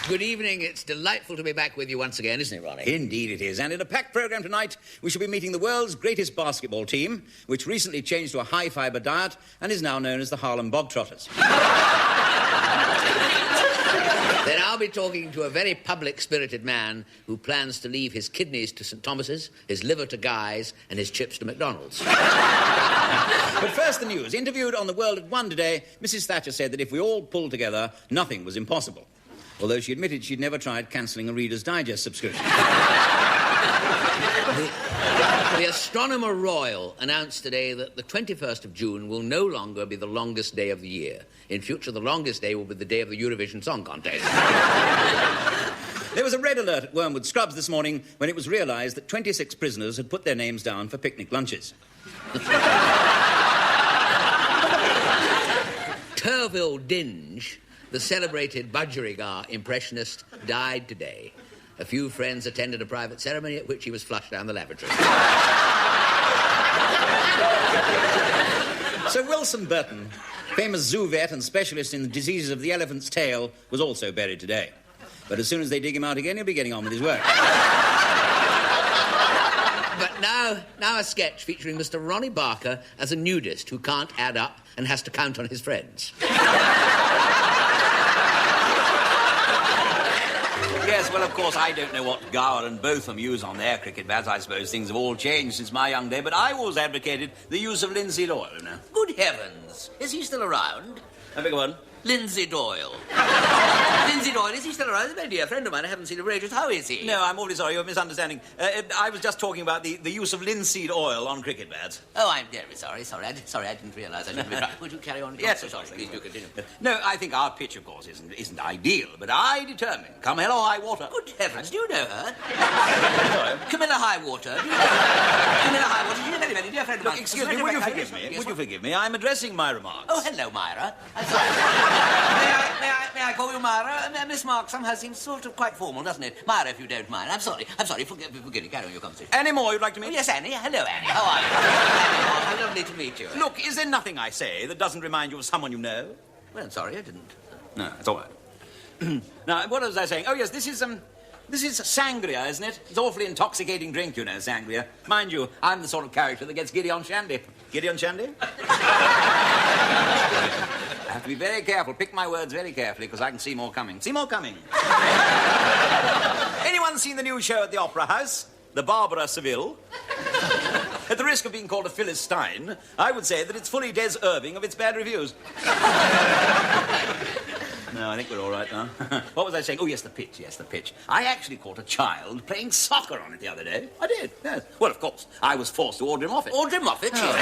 Good evening. It's delightful to be back with you once again, isn't it, Ronnie? Indeed it is. And in a packed programme tonight, we shall be meeting the world's greatest basketball team, which recently changed to a high-fibre diet and is now known as the Harlem Bogtrotters. Then I'll be talking to a very public-spirited man who plans to leave his kidneys to St. Thomas's, his liver to Guy's, and his chips to McDonald's. But first, the news. Interviewed on The World at 1 today, Mrs. Thatcher said that if we all pulled together, nothing was impossible. Although she admitted she'd never tried cancelling a Reader's Digest subscription. The Astronomer Royal announced today that the 21st of June will no longer be the longest day of the year. In future, the longest day will be the day of the Eurovision Song Contest. There was a red alert at Wormwood Scrubs this morning when it was realised that 26 prisoners had put their names down for picnic lunches. Turville Dinge, the celebrated budgerigar impressionist, died today. A few friends attended a private ceremony at which he was flushed down the lavatory. Sir Wilson Burton, famous zoo vet and specialist in the diseases of the elephant's tail, was also buried today. But as soon as they dig him out again, he'll be getting on with his work. But now a sketch featuring Mr. Ronnie Barker as a nudist who can't add up and has to count on his friends. Yes, well, of course, I don't know what Gower and Botham use on their cricket bats. I suppose things have all changed since my young day, but I always advocated the use of linseed oil, you know. Good heavens. Is he still around? I beg your pardon? Lindsay Doyle. Lindsay Doyle, is he still around? He's a dear friend of mine. I haven't seen him for ages. How is he? No, I'm awfully sorry. You're misunderstanding. I was just talking about the use of linseed oil on cricket bats. Oh, I'm very sorry. I didn't realise I shouldn't be... Would you carry on? Yes, so sorry. Please do continue. No, I think our pitch, of course, isn't ideal, but I determine, come hell or high water. Good heavens, do you know her? Sorry? Camilla Highwater. Do you know her? Camilla Highwater, she's a very, very dear friend of mine. Look, excuse me, would you forgive me? Yes, Would you forgive me? I'm addressing my remarks. Oh, hello, Myra. I'm sorry. May I call you Myra? Miss Mark somehow seems sort of quite formal, doesn't it? Myra, if you don't mind. I'm sorry. Forgive me. Carry on your conversation. Any more you'd like to meet? Oh, yes, Annie. Hello, Annie. How are you? Annie, how lovely to meet you. Look, is there nothing I say that doesn't remind you of someone you know? Well, I'm sorry, I didn't. No, it's all right. Now, what was I saying? Oh, yes, this is sangria, isn't it? It's an awfully intoxicating drink, you know, sangria. Mind you, I'm the sort of character that gets giddy on shandy. Giddy on shandy? I have to be very careful, pick my words very carefully, because I can see more coming. See more coming. Anyone seen the new show at the Opera House? The Barbara Seville? At the risk of being called a Philistine, I would say that it's fully Des Irving of its bad reviews. No, I think we're all right now. What was I saying? Oh, yes, the pitch. I actually caught a child playing soccer on it the other day. I did, yes. Well, of course, I was forced to order him off it. Order him off it? Oh.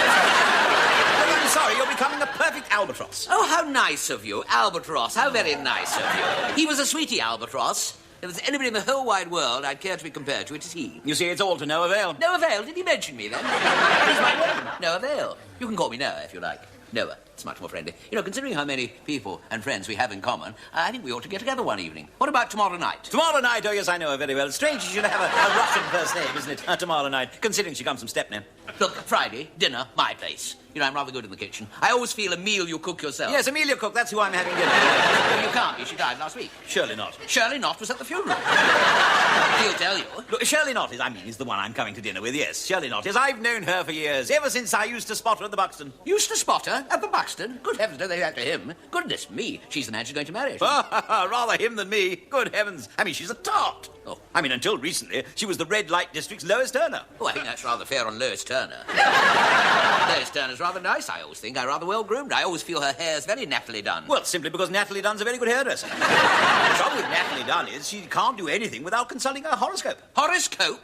I'm sorry, you're becoming a perfect albatross. Oh, how nice of you. Albatross, how very nice of you. He was a sweetie, Albatross. If there's anybody in the whole wide world I'd care to be compared to, it is he. You see, it's all to no avail. No avail? Did he mention me, then? What is my name? No avail. You can call me Noah, if you like. Noah. It's much more friendly. You know, considering how many people and friends we have in common, I think we ought to get together one evening. What about tomorrow night? Tomorrow night? Oh, yes, I know her very well. It's strange she should have a Russian first name, isn't it? Tomorrow night, considering she comes from Stepney. Look, Friday, dinner, my place. You know, I'm rather good in the kitchen. I always feel a meal you cook yourself. Yes, Amelia Cook, that's who I'm having dinner with. You can't be. She died last week. Surely not. Shirley Knott was at the funeral. He'll tell you. Look, Shirley Knott is the one I'm coming to dinner with, yes. Shirley Knott is. I've known her for years, ever since I used to spot her at the Buxton. Used to spot her? At the Buxton? Good heavens, don't they that to him? Goodness me, she's the man she's going to marry. Rather him than me. Good heavens. I mean, she's a tart. Oh. I mean, until recently, she was the red light district's Lois Turner. Oh, I think that's rather fair on Lois Turner. Lois Turner's rather nice, I always think. I'm rather well-groomed. I always feel her hair's very nattily done. Well, simply because Natalie Dunn's a very good hairdresser. The trouble with Natalie Dunn is she can't do anything without consulting her horoscope. Horoscope?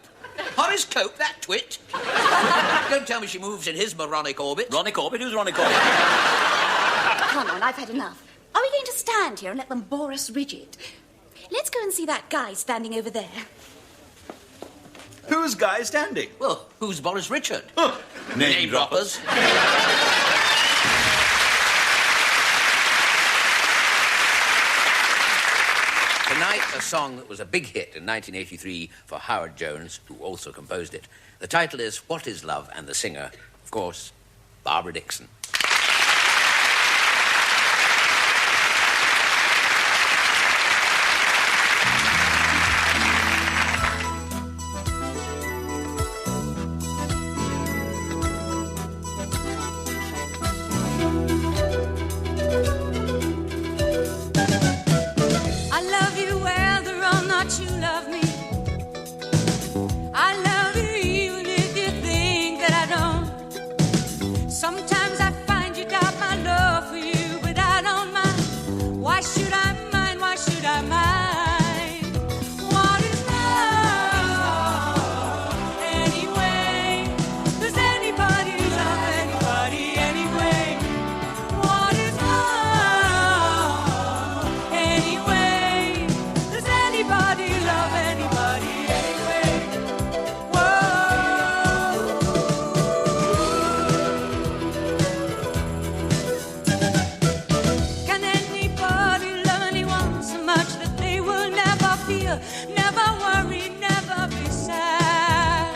Horoscope, that twit? Don't tell me she moves in his moronic orbit. Ronnie Corbett? Who's Ronnie Corbett? Come on, I've had enough. Are we going to stand here and let them bore us rigid? Let's go and see that guy standing over there. Who's Guy standing? Well, who's Boris Richard? Huh. Name droppers. Tonight, a song that was a big hit in 1983 for Howard Jones, who also composed it. The title is What Is Love? And the singer, of course, Barbara Dixon. Sometimes I find you doubt my love for you, but I don't mind. Why should I mind? Why should I mind? What is love anyway? Does anybody love anybody anyway? What is love anyway? Does anybody love anybody anyway? Can anybody love anyone so much that they will never fear, never worry, never be sad?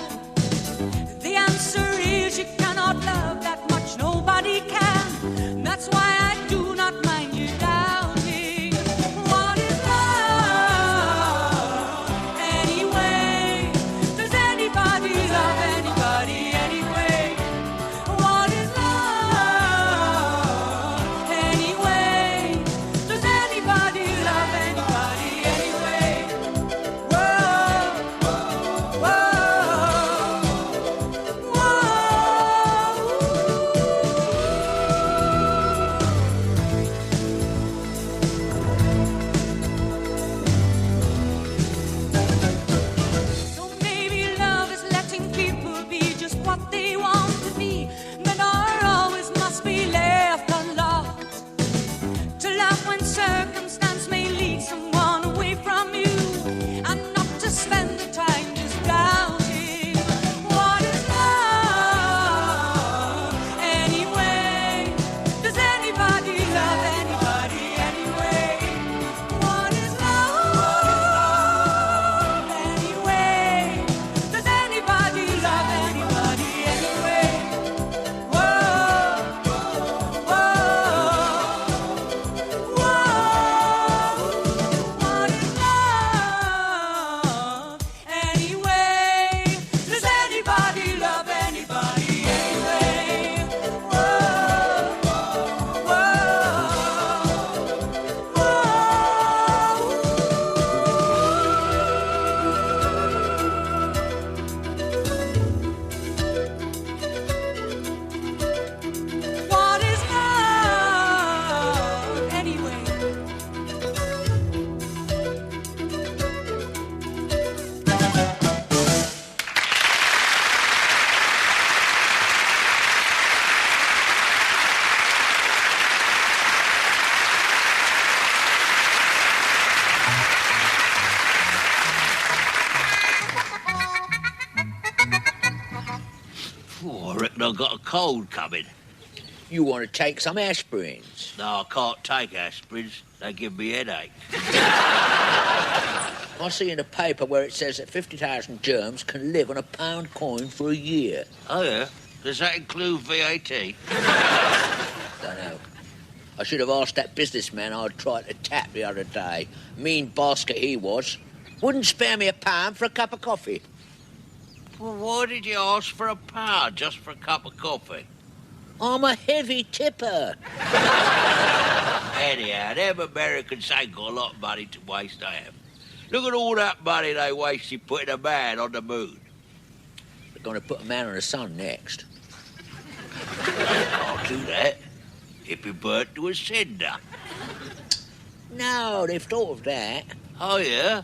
The answer is you cannot love that much, nobody can. That's why I do not mind you doubting. What is love anyway? Does anybody love anybody anyway? What is love anyway? Does anybody love anybody anyway? Whoa, whoa, So maybe love is letting people be just what they want to be, but our always must be left unlocked. To love when circumstance may lead someone away from you, and not to spend the time just doubting. What is love anyway? Does anybody love anybody anyway? What is love anyway? Does anybody love anybody anyway? Whoa, whoa, whoa. What is love anyway? Does anybody love anybody anyway? Whoa, whoa, What is love anyway? Oh, I reckon I've got a cold coming. You want to take some aspirins? No, I can't take aspirins. They give me headache. I see in the paper where it says that 50,000 germs can live on a pound coin for a year. Oh, yeah? Does that include VAT? Don't know. I should have asked that businessman I'd tried to tap the other day. Mean basket he was. Wouldn't spare me a pound for a cup of coffee. Well, why did you ask for a pound just for a cup of coffee? I'm a heavy tipper. Anyhow, them Americans ain't got a lot of money to waste, they have. Look at all that money they wasted putting a man on the moon. They're going to put a man on the sun next. I'll do that. If he burnt to a cinder. No, they've thought of that. Oh, yeah?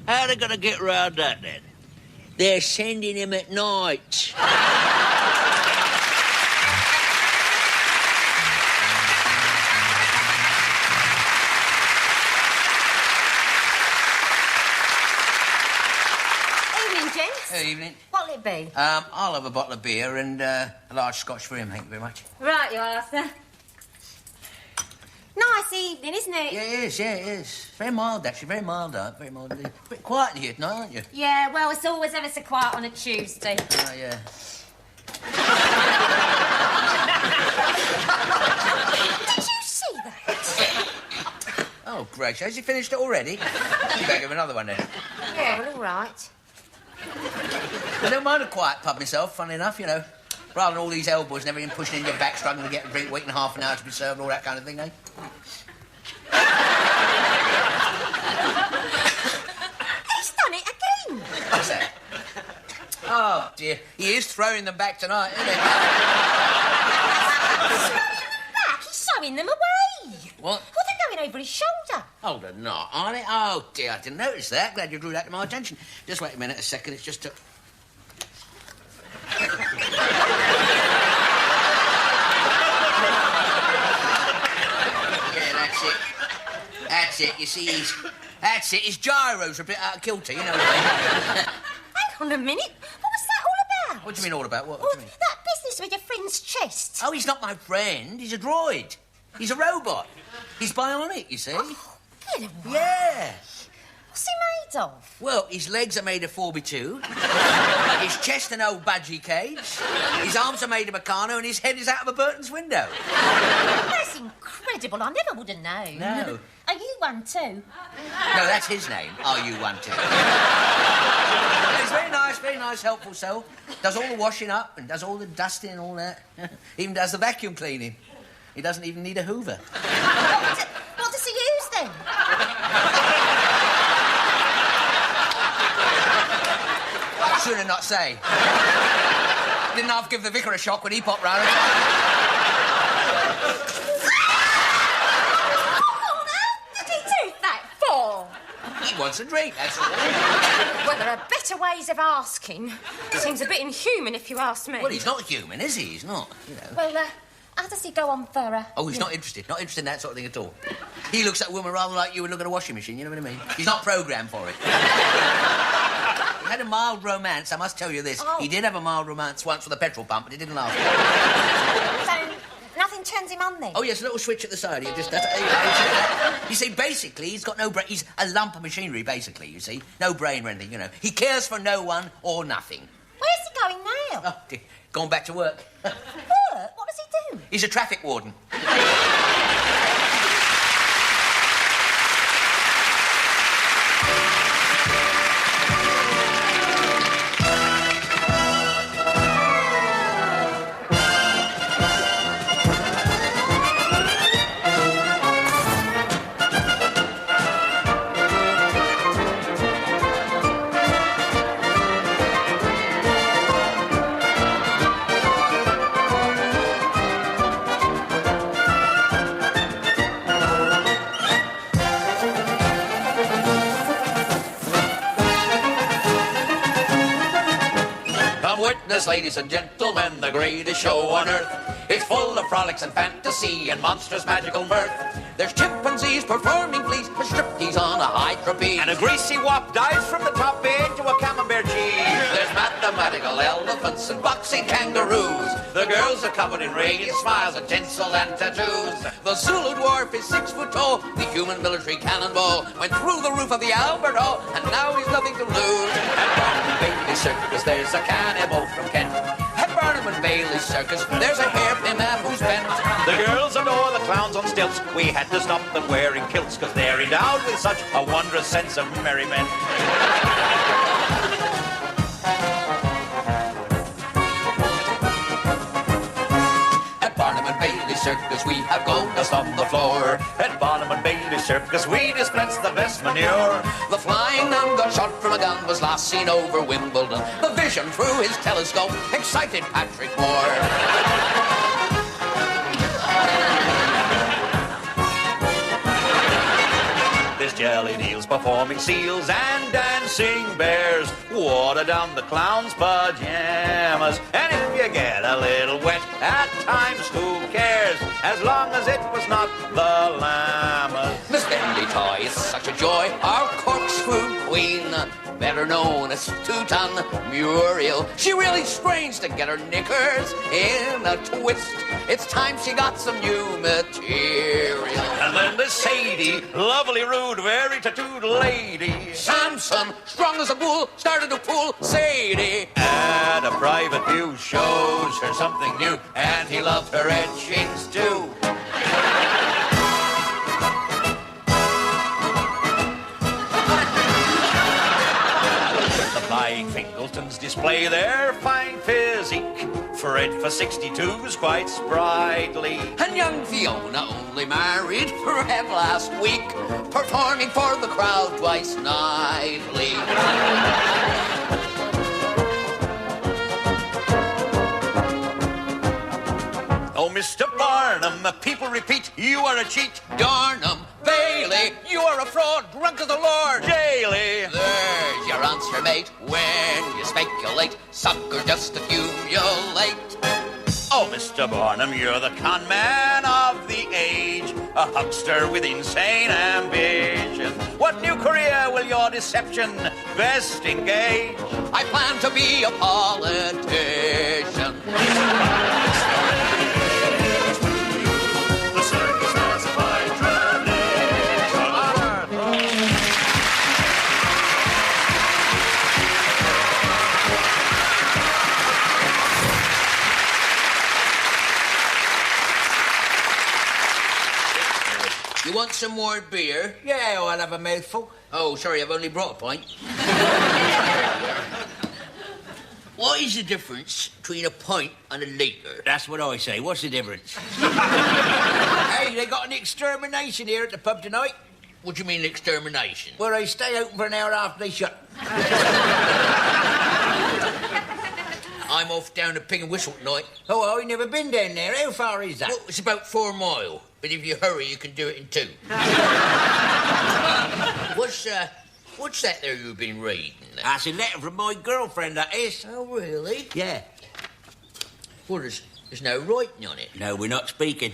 How are they going to get round that, then? They're sending him at night. Evening, gents. Good evening. What'll it be? I'll have a bottle of beer and a large scotch for him, thank you very much. Right, you are, sir. Nice evening, isn't it? Yeah, it is. Very mild, actually, very mild, very mild. A bit quiet in here tonight, aren't you? Yeah, well, it's always ever so quiet on a Tuesday. Oh, yeah. Did you see that? Oh, gracious, has he finished it already? You better give him another one, then. Yeah, well, all right. I don't mind a quiet pub myself, funny enough, you know. Rather than all these elbows and everything pushing in your back, struggling to get a drink, waiting half an hour to be served, all that kind of thing, eh? He's done it again. What's that? Oh, dear. He is throwing them back tonight, isn't he? throwing them away. What? Oh, they're going over his shoulder. Oh, they're not, are they? Oh, dear, I didn't notice that. Glad you drew that to my attention. Just wait a minute, a second. It's just a... Yeah, that's it. That's it. You see, that's it. His gyros are a bit out of kilter, you know what I mean? Hang on a minute. What was that all about? What do you mean all about? What Well, do you mean? that business with your friend's chest. Oh, he's not my friend. He's a droid. He's a robot. He's bionic, you see. Oh, get away. Yeah. What's he made of? Well, his legs are made of 4x2. His chest an old budgie cage. His arms are made of Meccano and his head is out of a Burton's window. That's incredible. I never would have known. No. Are you one too? No, that's his name. Are you one too? He's very nice, helpful soul. Does all the washing up and does all the dusting and all that. Even does the vacuum cleaning. He doesn't even need a Hoover. What does he use then? Sooner not say. Didn't half give the vicar a shock when he popped round. What did he do that for? He wants a drink, that's all. Well, there are better ways of asking. Seems a bit inhuman if you ask me. Well, he's not human, is he? He's not, you know. Well, how does he go on for Oh, he's not interested. Not interested in that sort of thing at all. He looks at a woman rather like you would look at a washing machine, you know what I mean? He's not programmed for it. He had a mild romance, I must tell you this. Oh. He did have a mild romance once with a petrol pump, but it didn't last. So, nothing turns him on then? Oh, yes, a little switch at the side. He just... You see, basically, he's got no brain. He's a lump of machinery, basically, you see. No brain or anything, you know. He cares for no one or nothing. Where's he going now? Oh, dear. Gone back to work. What? What does he do? He's a traffic warden. Witness, ladies and gentlemen, the greatest show on earth. It's full of frolics and fantasy and monstrous magical mirth. There's chimpanzees performing fleas, a striptease on a high trapeze, And a greasy wop dives from the top into a camembert cheese. there's mathematical elephants and boxing kangaroos. The girls are covered in radiant smiles and tinsel and tattoos. The Zulu dwarf is 6 foot tall. The human military cannonball went through the roof of the Albert Hall, and now he's nothing to lose. At Barnum and Bailey Circus, there's a cannibal from Kent. At Barnum and Bailey Circus, there's a hairpin man who's bent. The girls adore the clowns on stilts. We had to stop them wearing kilts, cause they're endowed with such a wondrous sense of merriment. At Barnum and Bailey Circus, we have gold dust on the floor. At Barnum and Bailey Circus, we dispense the best manure. The flying nun got shot from a gun was last seen over Wimbledon. The vision through his telescope excited Patrick Moore. There's jelly eels performing seals and dancing bears. Water down the clown's pajamas. And if you get a little wet at times, who cares? As long as it was not the llamas. Miss Bendy Toy is such a joy, our corkscrew queen, better known as Two-Ton Muriel. She really strains to get her knickers in a twist. It's time she got some new material. And then there's Sadie, lovely, rude, very tattooed lady. Samson, strong as a bull, started to pull Sadie. And a private view shows her something new. And he loved her etchings too. The flying Fingletons display their fine physique. Fred for 62's quite sprightly. And young Fiona only married Fred last week, performing for the crowd twice nightly. Oh, Mr. Barnum, people repeat, you are a cheat. Darnum, Bailey, you are a fraud, drunk as the Lord. Daily. There's your answer, mate. When you speculate, sucker just accumulate. Oh, Mr. Barnum, you're the con man of the age, a huckster with insane ambition. What new career will your deception best engage? I plan to be a politician. You want some more beer? Yeah, I'll have a mouthful. Oh, sorry, I've only brought a pint. What is the difference between a pint and a litre? That's what I say. What's the difference? Hey, they got an extermination here at the pub tonight. What do you mean, extermination? Well, they stay open for an hour after they shut. I'm off down to Pig and Whistle tonight. Oh, I've never been down there. How far is that? Well, it's about 4 miles, but if you hurry, you can do it in 2. What's that there you've been reading? That's a letter from my girlfriend, that is. Oh, really? Yeah. Well, there's no writing on it. No, we're not speaking.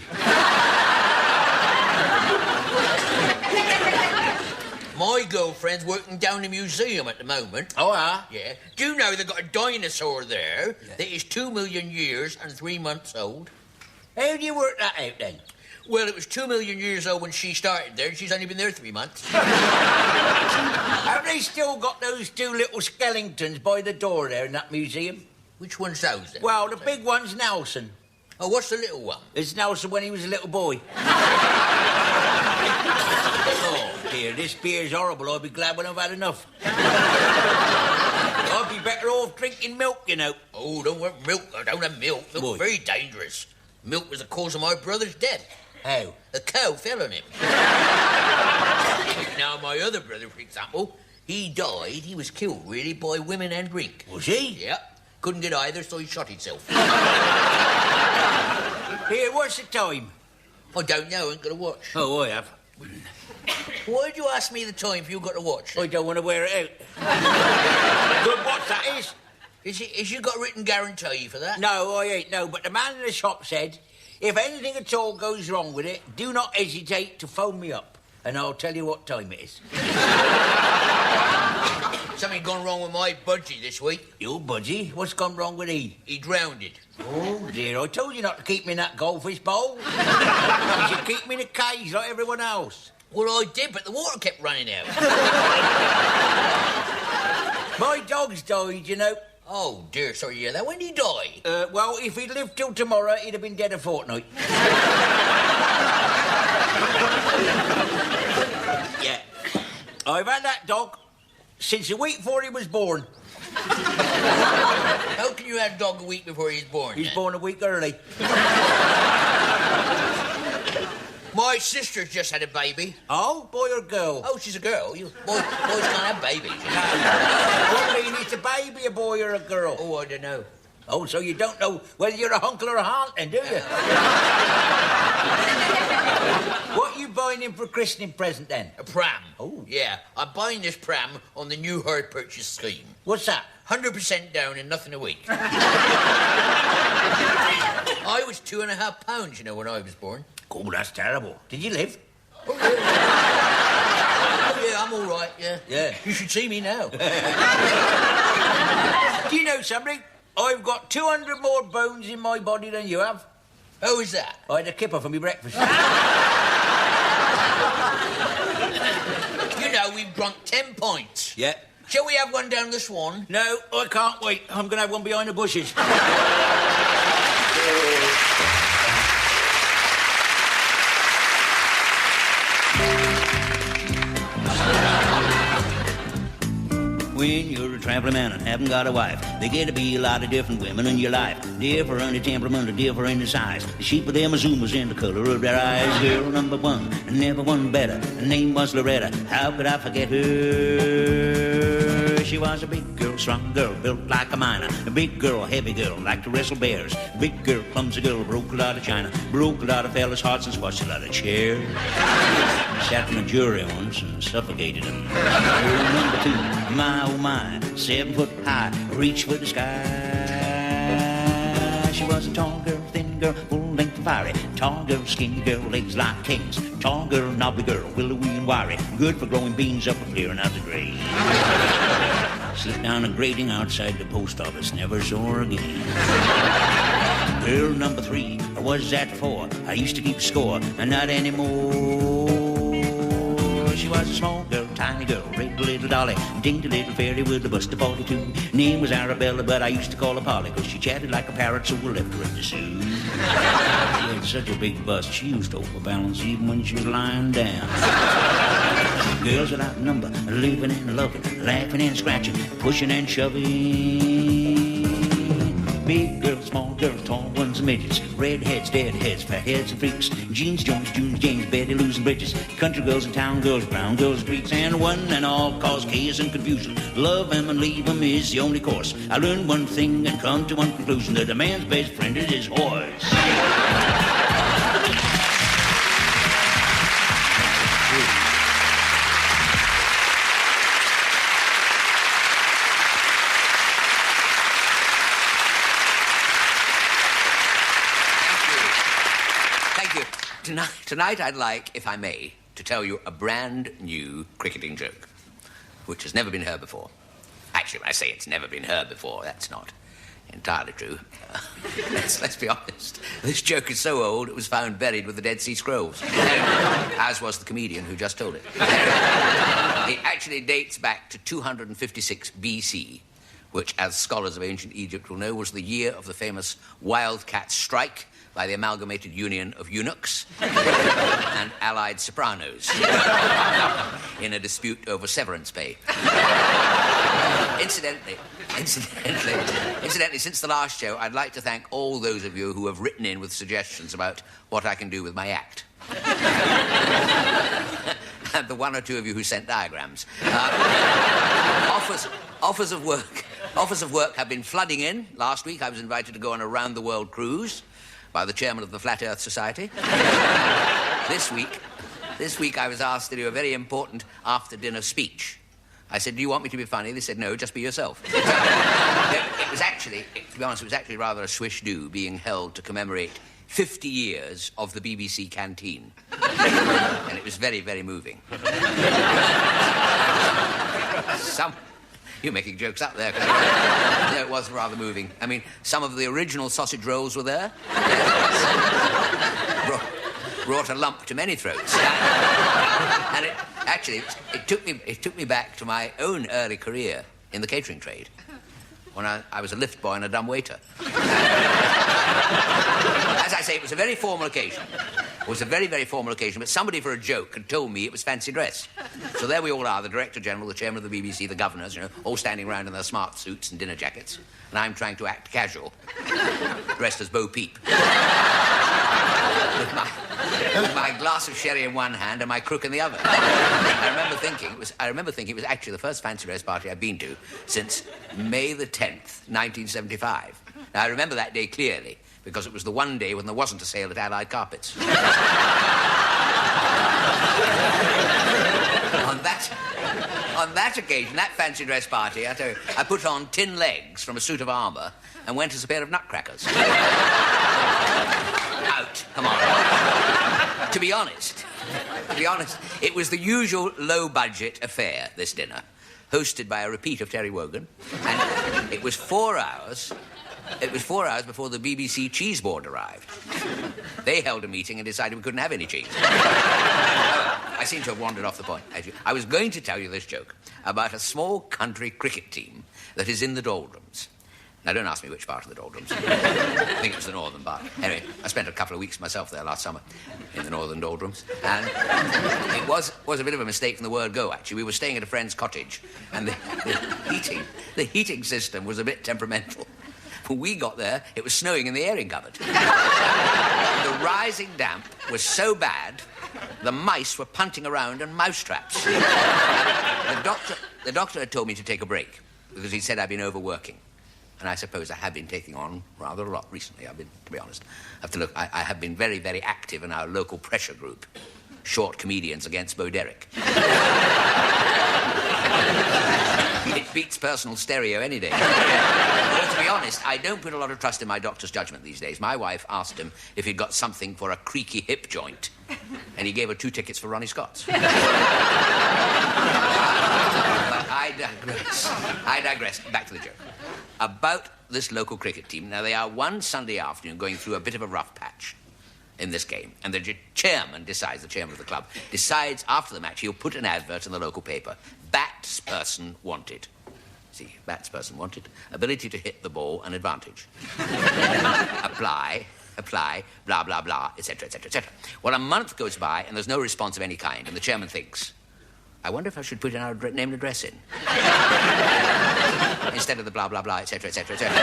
My girlfriend's working down the museum at the moment. Oh, Yeah. Do you know they've got a dinosaur there that is 2 million years and 3 months old? How do you work that out, then? Well, it was 2 million years old when she started there, and she's only been there 3 months. Have they still got those 2 little skeletons by the door there in that museum? Which one's those then? Well, the big one's Nelson. Oh, what's the little one? It's Nelson when he was a little boy. Oh, dear, this beer's horrible. I'll be glad when I've had enough. I'd be better off drinking milk, you know. Oh, don't want milk. I don't have milk. Milk's very dangerous. Milk was the cause of my brother's death. How? A cow fell on him. Now, my other brother, for example, he died. He was killed, really, by women and drink. Was he? Yeah. Couldn't get either, so he shot himself. Here, what's the time? I don't know. I ain't got to watch. Oh, I have. Why'd you ask me the time if you got to watch? I don't want to wear it out. Good watch, that is. Is you got a written guarantee for that? No, I ain't, no. But the man in the shop said, if anything at all goes wrong with it, do not hesitate to phone me up, and I'll tell you what time it is. Something gone wrong with my budgie this week. Your budgie? What's gone wrong with he? He drowned. Oh, dear, I told you not to keep me in that goldfish bowl. You should keep me in a cage like everyone else. Well, I did, but the water kept running out. My dog's died, you know. Oh, dear, sorry to hear that. When did he die? Well, if he'd lived till tomorrow, he'd have been dead a fortnight. Yeah. I've had that dog since a week before he was born. How can you have a dog a week before he's born? He's born a week early. My sister's just had a baby. Oh, boy or girl? Oh, she's a girl. Boys can't have babies. What do you mean, it's a baby, a boy or a girl? Oh, I don't know. Oh, so you don't know whether you're a uncle or a aunt, then, do you? What are you buying him for christening present, then? A pram. Oh. Yeah, I'm buying this pram on the new hire purchase scheme. What's that? 100% down and nothing a week. I was £2.5, you know, when I was born. Oh, that's terrible. Did you live? Oh, yeah, I'm all right, yeah. Yeah. You should see me now. Do you know something? I've got 200 more bones in my body than you have. How is that? I had a kipper for my breakfast. You know, we've drunk 10 pints. Yeah. Shall we have one down the Swan? No, I can't wait. I'm going to have one behind the bushes. When you're a traveling man and haven't got a wife, there get to be a lot of different women in your life. Different in temperament and different in size. The shape of them Azumas and the color of their eyes. Girl number one, and never one better. Her name was Loretta. How could I forget her? She was a big girl, strong girl, built like a miner. A big girl, heavy girl, like to wrestle bears. A big girl, clumsy girl, broke a lot of china. Broke a lot of fellas' hearts and squashed a lot of chairs. Sat in a jury once and suffocated them. Girl number 2, my oh my, 7 foot high, reach for the sky. She was a tall girl, thin girl, full length and fiery. Tall girl, skinny girl, legs like kings. Tall girl, knobby girl, willowy and wiry. Good for growing beans up and clearing out the grave. Slipped down a grating outside the post office, never saw her again. Girl number 3, or was that 4? I used to keep score, and not anymore. She was a small girl, tiny girl, red little dolly, dainty little fairy with a bust of 42. Name was Arabella, but I used to call her Polly, 'cause she chatted like a parrot, so we left her in the zoo. She had such a big bust, she used to overbalance even when she was lying down. Girls without number, living and loving, laughing and scratching, pushing and shoving. Big girls, small girls, tall ones and midgets, redheads, deadheads, fatheads and freaks, jeans, Jones, Junes, James, Betty, Lou's and Bridges, country girls and town girls, brown girls, Greeks, and one and all cause chaos and confusion. Love them and leave them is the only course. I learned one thing and come to one conclusion, that a man's best friend is his horse. Tonight I'd like, if I may, to tell you a brand new cricketing joke, which has never been heard before. Actually, when I say it's never been heard before, that's not entirely true. Let's be honest. This joke is so old, it was found buried with the Dead Sea Scrolls, as was the comedian who just told it. It actually dates back to 256 BC, which, as scholars of ancient Egypt will know, was the year of the famous wildcat strike by the Amalgamated Union of Eunuchs and allied sopranos in a dispute over severance pay. Incidentally, since the last show, I'd like to thank all those of you who have written in with suggestions about what I can do with my act. And the 1 or 2 of you who sent diagrams. Offers of work have been flooding in. Last week I was invited to go on a round-the-world cruise by the chairman of the Flat Earth Society. This week I was asked to do a very important after-dinner speech. I said, do you want me to be funny? They said, no, just be yourself. It was actually, to be honest, it was actually rather a swish do being held to commemorate 50 years of the BBC canteen. And it was very, very moving. You're making jokes up there. No, it was rather moving. I mean, some of the original sausage rolls were there. Brought a lump to many throats. And it took me back to my own early career in the catering trade, when I was a lift boy and a dumb waiter. As I say, it was a very formal occasion. It was a very, very formal occasion, but somebody for a joke had told me it was fancy dress. So there we all are, the Director General, the Chairman of the BBC, the governors, you know, all standing around in their smart suits and dinner jackets. And I'm trying to act casual, dressed as Bo Peep. With my glass of sherry in one hand and my crook in the other. I remember thinking it was actually the first fancy dress party I've been to since May the 10th, 1975. Now, I remember that day clearly, because it was the one day when there wasn't a sale at Allied Carpets. On that occasion, that fancy dress party, I tell you, I put on tin legs from a suit of armour and went as a pair of nutcrackers. Out, come on. To be honest, it was the usual low-budget affair, this dinner, hosted by a repeat of Terry Wogan, and it was 4 hours before the BBC cheese board arrived. They held a meeting and decided we couldn't have any cheese. I seem to have wandered off the point. I was going to tell you this joke about a small country cricket team that is in the doldrums. Now, don't ask me which part of the doldrums. I think it was the northern part. Anyway, I spent a couple of weeks myself there last summer in the northern doldrums. And it was a bit of a mistake from the word go, actually. We were staying at a friend's cottage, and the heating system was a bit temperamental. When we got there, it was snowing in the airing cupboard. The rising damp was so the doctor had told me to take a break because he said I'd been overworking. And I suppose I have been taking on rather a lot recently. To be honest. I have been very, very active in our local pressure group. Short comedians against Bo Derek. It beats personal stereo any day. Well, to be honest, I don't put a lot of trust in my doctor's judgment these days. My wife asked him if he'd got something for a creaky hip joint, and he gave her 2 tickets for Ronnie Scott's. But I digress. Back to the joke. About this local cricket team. Now, they are one Sunday afternoon going through a bit of a rough patch in this game, and the chairman of the club decides after the match he'll put an advert in the local paper. Batsperson wanted. See, batsperson wanted. Ability to hit the ball, an advantage. apply, blah, blah, blah, etc., etc., etc. Well, a month goes by, and there's no response of any kind, and the chairman thinks, I wonder if I should put our name and address in. Instead of the blah, blah, blah, etc., etc., etc.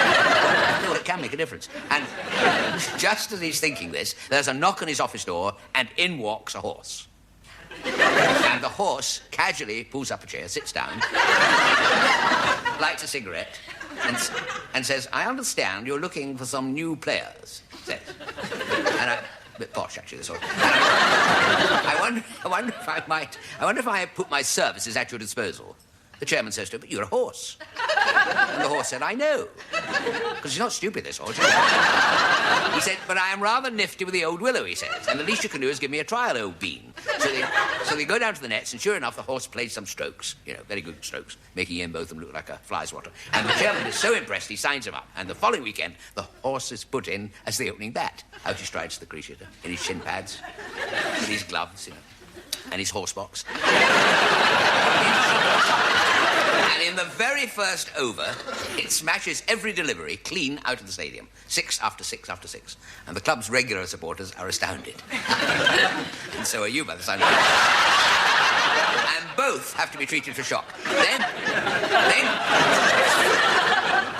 Well, it can make a difference. And just as he's thinking this, there's a knock on his office door, and in walks a horse. And the horse casually pulls up a chair, sits down, lights a cigarette, and says, I understand you're looking for some new players, says. And a bit posh, actually, this horse. I wonder if I put my services at your disposal. The chairman says to him, but you're a horse. And the horse said, I know. Because he's not stupid, this horse. He said, but I am rather nifty with the old willow, he says, and the least you can do is give me a trial, old bean. So they go down to the nets, and sure enough, the horse plays some strokes, very good strokes, making him both of them look like a fly swatter. And the chairman is so impressed, he signs him up. And the following weekend, the horse is put in as the opening bat. Out he strides to the crease hitter, in his shin pads, with his gloves, and his horse box. And in the very first over, it smashes every delivery clean out of the stadium. 6 after 6 after 6. And the club's regular supporters are astounded. And so are you, by the sound of it. And both have to be treated for shock.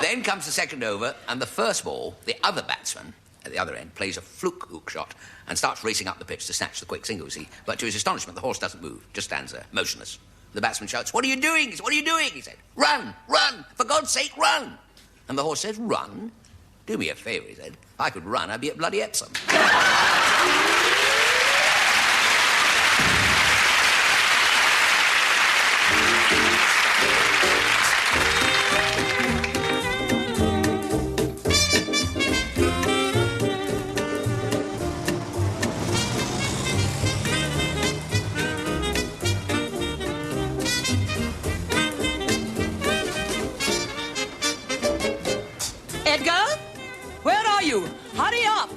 Then comes the second over, and the first ball, the other batsman at the other end plays a fluke hook shot and starts racing up the pitch to snatch the quick single, see. But to his astonishment, the horse doesn't move, just stands there, motionless. The batsman shouts, what are you doing? He said, what are you doing? He said, run, run, for God's sake, run. And the horse says, run? Do me a favour, he said. If I could run, I'd be at bloody Epsom. Hurry up!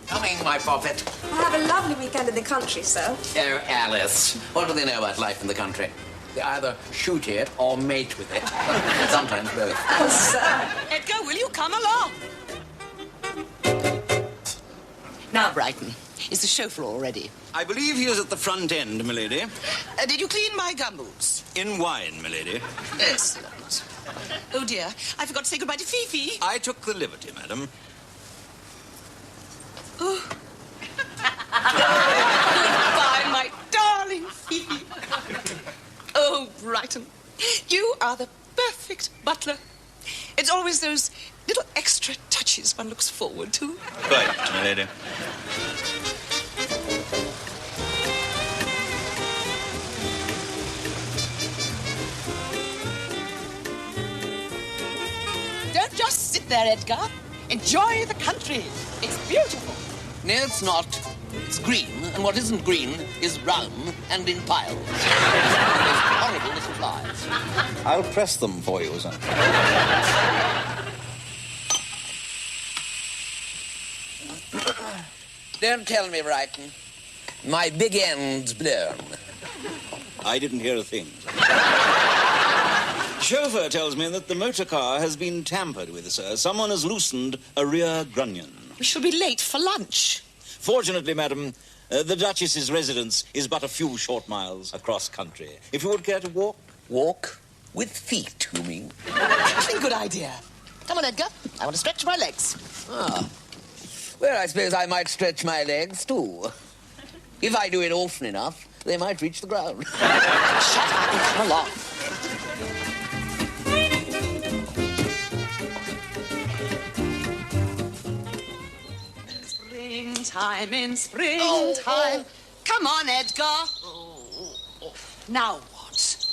Coming, my prophet. I have a lovely weekend in the country, sir. Oh, Alice. What do they know about life in the country? They either shoot it or mate with it. Sometimes both. Oh, sir. Edgar, will you come along? Now, Brighton, is the chauffeur all ready? I believe he is at the front end, milady. Did you clean my gumboots? In wine, milady. Excellent. Oh, dear, I forgot to say goodbye to Fifi. I took the liberty, madam. Oh. Goodbye, my darling Fifi. Oh, Brighton, you are the perfect butler. It's always those little extra touches one looks forward to. Right, my lady. Don't just sit there, Edgar. Enjoy the country. It's beautiful. No, it's not. It's green, and what isn't green is brown and in piles. Those horrible little flies. I'll press them for you, sir. Don't tell me, Brighton. My big end's blown. I didn't hear a thing. Chauffeur tells me that the motor car has been tampered with, sir. Someone has loosened a rear grunion. We shall be late for lunch. Fortunately, madam, the Duchess's residence is but a few short miles across country. If you would care to walk. Walk? With feet, you mean? Excellent good idea. Come on, Edgar. I want to stretch my legs. Ah. Well, I suppose I might stretch my legs, too. If I do it often enough, they might reach the ground. Shut up and come along. springtime, in springtime. Come on, Edgar. Now what?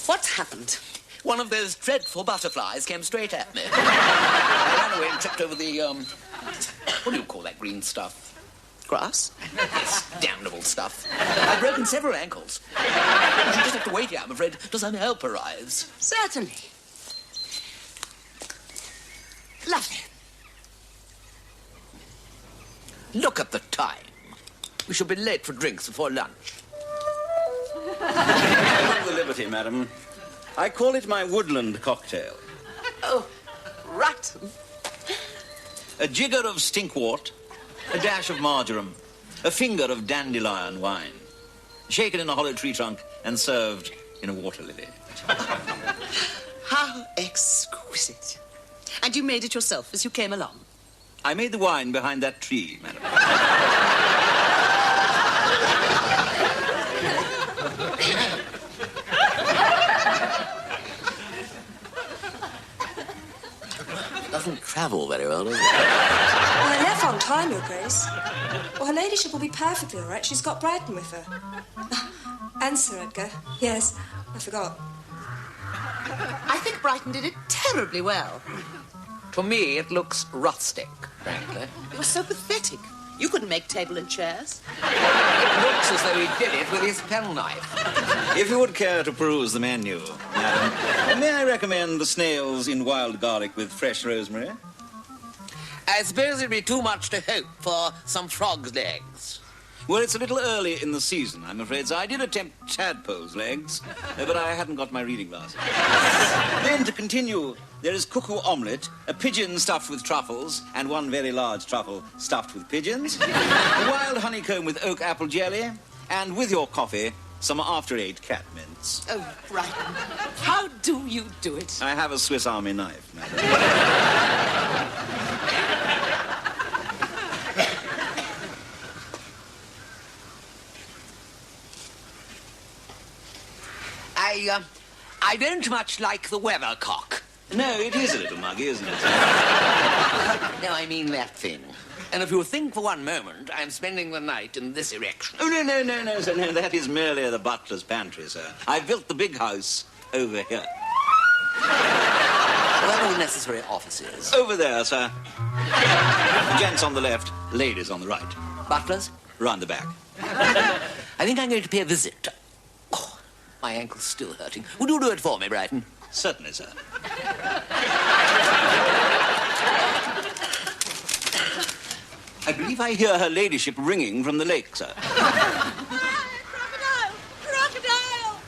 What happened? One of those dreadful butterflies came straight at me. I ran away and tripped over the, what do you call that green stuff? Grass? Yes, damnable stuff. I've broken several ankles. You just have to wait here, I'm afraid, till some help arrives. Certainly. Lovely. Look at the time. We shall be late for drinks before lunch. Take the liberty, madam. I call it my woodland cocktail. Oh, right. A jigger of stinkwort, a dash of marjoram, a finger of dandelion wine, shaken in a hollow tree trunk and served in a water lily. How exquisite. And you made it yourself as you came along? I made the wine behind that tree, madam. Doesn't travel very well, does it? Well, they left on time, Your Grace. Well, her ladyship will be perfectly all right. She's got Brighton with her. And Sir Edgar. Yes, I forgot. I think Brighton did it terribly well. For me, it looks rustic, frankly. You're so pathetic. You couldn't make table and chairs. It looks as though he did it with his penknife. If you would care to peruse the menu, madam, may I recommend the snails in wild garlic with fresh rosemary? I suppose it'd be too much to hope for some frog's legs. Well, it's a little early in the season, I'm afraid, so I did attempt tadpole's legs, but I hadn't got my reading glasses. Then, to continue, there is cuckoo omelette, a pigeon stuffed with truffles, and one very large truffle stuffed with pigeons, a wild honeycomb with oak apple jelly, and with your coffee, some after-eight cat mints. Oh, Brighton. How do you do it? I have a Swiss Army knife, madam. I don't much like the weathercock. No, it is a little muggy, isn't it? No, I mean that thing. And if you think for one moment I'm spending the night in this erection... Oh, no, sir, no, that is merely the butler's pantry, sir. I've built the big house over here. Where are the necessary offices? Over there, sir. Gents on the left, ladies on the right. Butlers? Round the back. I think I'm going to pay a visit. Oh, my ankle's still hurting. Would you do it for me, Brighton? Certainly, sir. I believe I hear her ladyship ringing from the lake, sir. Crocodile! Crocodile!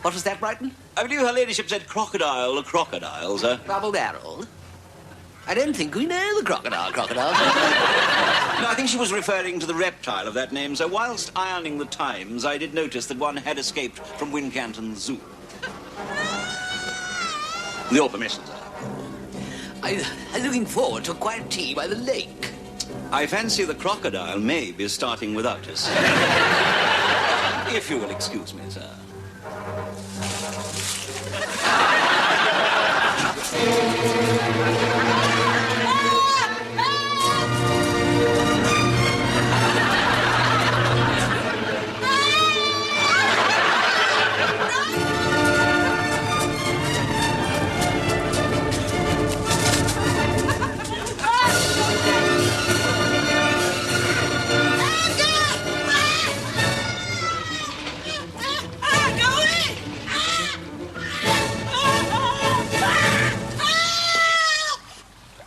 What was that, Brighton? I believe her ladyship said crocodile, sir. Double-barreled? I don't think we know the crocodile. No, I think she was referring to the reptile of that name, sir. Whilst ironing the Times, I did notice that one had escaped from Wincanton Zoo. With your permission, sir. I'm looking forward to a quiet tea by the lake. I fancy the crocodile may be starting without us. If you will excuse me, sir.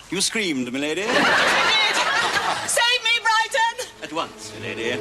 You screamed, milady. Save me, Brighton! At once, milady.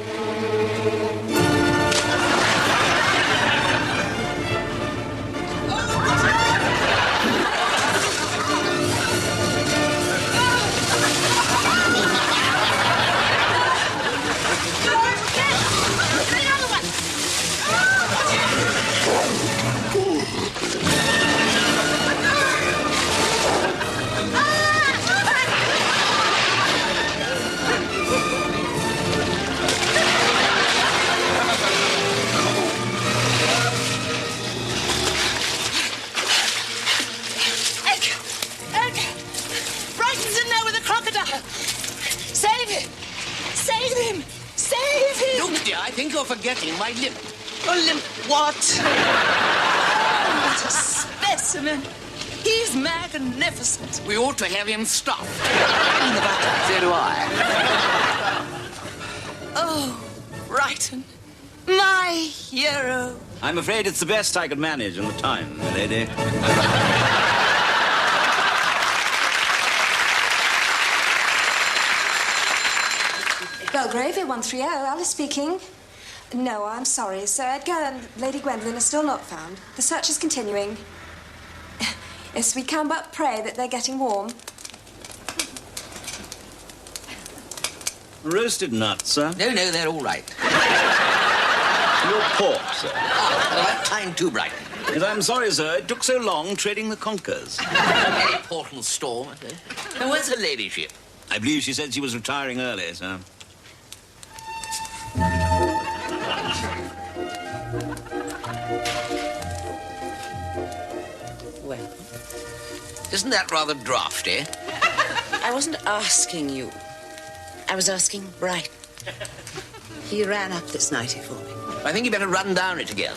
Save him! Save him! Look, dear, I think you're forgetting my limp. A limp what? Oh, what a specimen. He's magnificent. We ought to have him stopped. In the butter. So do I. Oh, Brighton, my hero. I'm afraid it's the best I could manage in the time, my lady. Belgravia 130, Alice speaking. No, I'm sorry. Sir Edgar and Lady Gwendolyn are still not found. The search is continuing. Yes, we can but pray that they're getting warm. Roasted nuts, sir? No, they're all right. Your pork, sir? Well, that time too, Brighton. Yes, I'm sorry, sir. It took so long trading the conkers. A portal storm, I say. Now, where's her ladyship? I believe she said she was retiring early, sir. Well, Isn't that rather draughty? I wasn't asking you. I was asking Bright. He ran up this nightie for me. I think you better run down it again.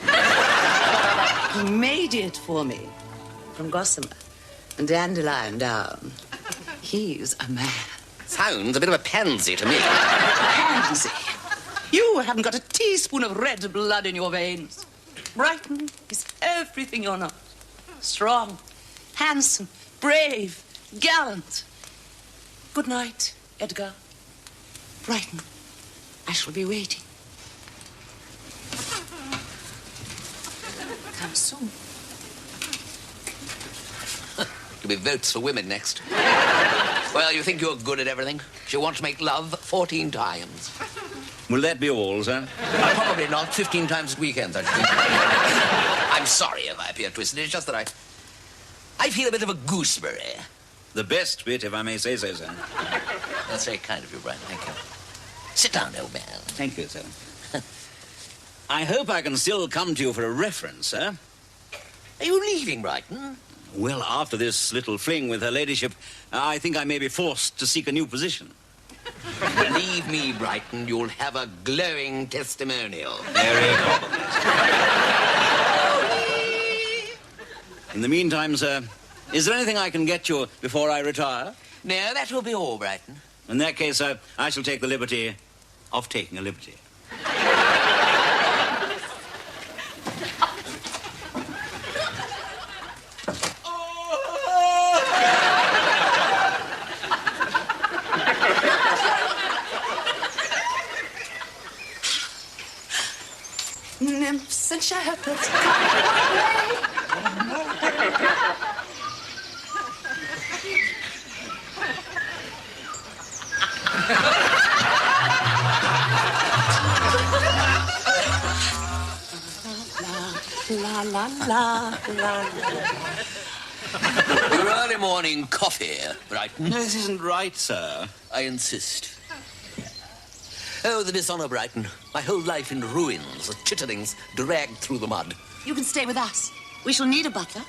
He made it for me. From gossamer and dandelion down. He's a man. Sounds a bit of a pansy to me. Pansy. You haven't got a teaspoon of red blood in your veins. Brighton is everything you're not. Strong, handsome, brave, gallant. Good night, Edgar. Brighton, I shall be waiting. Come soon. There'll be votes for women next. Well, you think you're good at everything? She'll want to make love 14 times. Will that be all, sir? Probably not. 15 times at weekends, I think. I'm sorry if I appear twisted. It's just that I feel a bit of a gooseberry. The best bit, if I may say so, sir. That's very kind of you, Brian. Thank you. Sit down, old man. Thank you, sir. I hope I can still come to you for a reference, sir. Are you leaving Brighton? Well, after this little fling with her ladyship, I think I may be forced to seek a new position. Believe me, Brighton, you'll have a glowing testimonial. Very probably. In the meantime, sir, is there anything I can get you before I retire? No, that will be all, Brighton. In that case, sir, I shall take the liberty of taking a liberty. Nymphs and shepherds. La, la, la, la, la. Your early morning coffee, Brighton. No, this isn't right, sir. I insist. Oh, the dishonour, Brighton. My whole life in ruins, the chitterlings dragged through the mud. You can stay with us. We shall need a butler.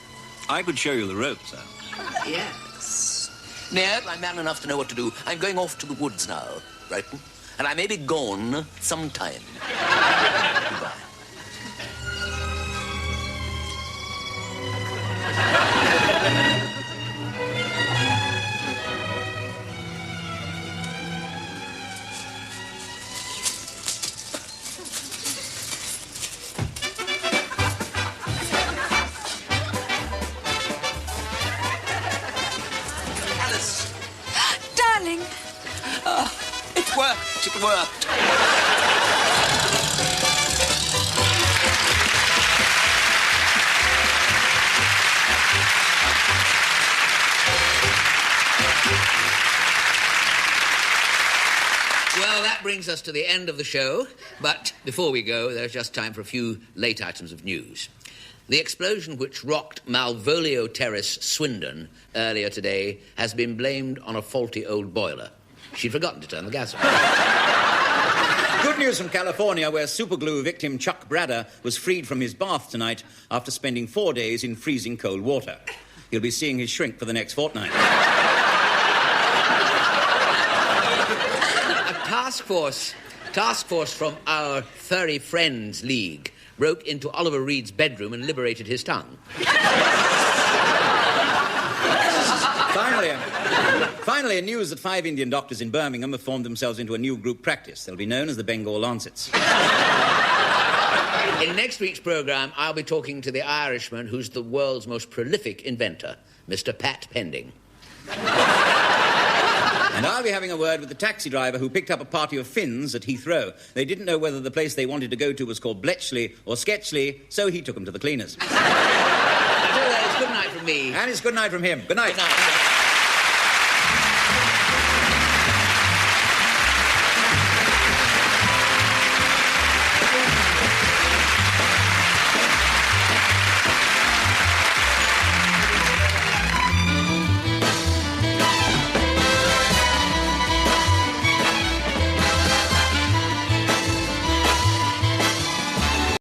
I could show you the ropes, sir. Yes. No, I'm man enough to know what to do. I'm going off to the woods now, Brighton. And I may be gone some time. Goodbye. Alice! Darling. It worked. It worked. Well, that brings us to the end of the show. But before we go, there's just time for a few late items of news. The explosion which rocked Malvolio Terrace, Swindon, earlier today has been blamed on a faulty old boiler. She'd forgotten to turn the gas on. Good news from California, where superglue victim Chuck Bradder was freed from his bath tonight after spending 4 days in freezing cold water. He'll be seeing his shrink for the next fortnight. task force from our Furry Friends League broke into Oliver Reed's bedroom and liberated his tongue. Finally, news that 5 Indian doctors in Birmingham have formed themselves into a new group practice. They'll be known as the Bengal Lancets. In next week's programme, I'll be talking to the Irishman who's the world's most prolific inventor, Mr. Pat Pending. And I'll be having a word with the taxi driver who picked up a party of Finns at Heathrow. They didn't know whether the place they wanted to go to was called Bletchley or Sketchley, so he took them to the cleaners. Until then, it's good night from me. And it's good night from him. Good night. Good night.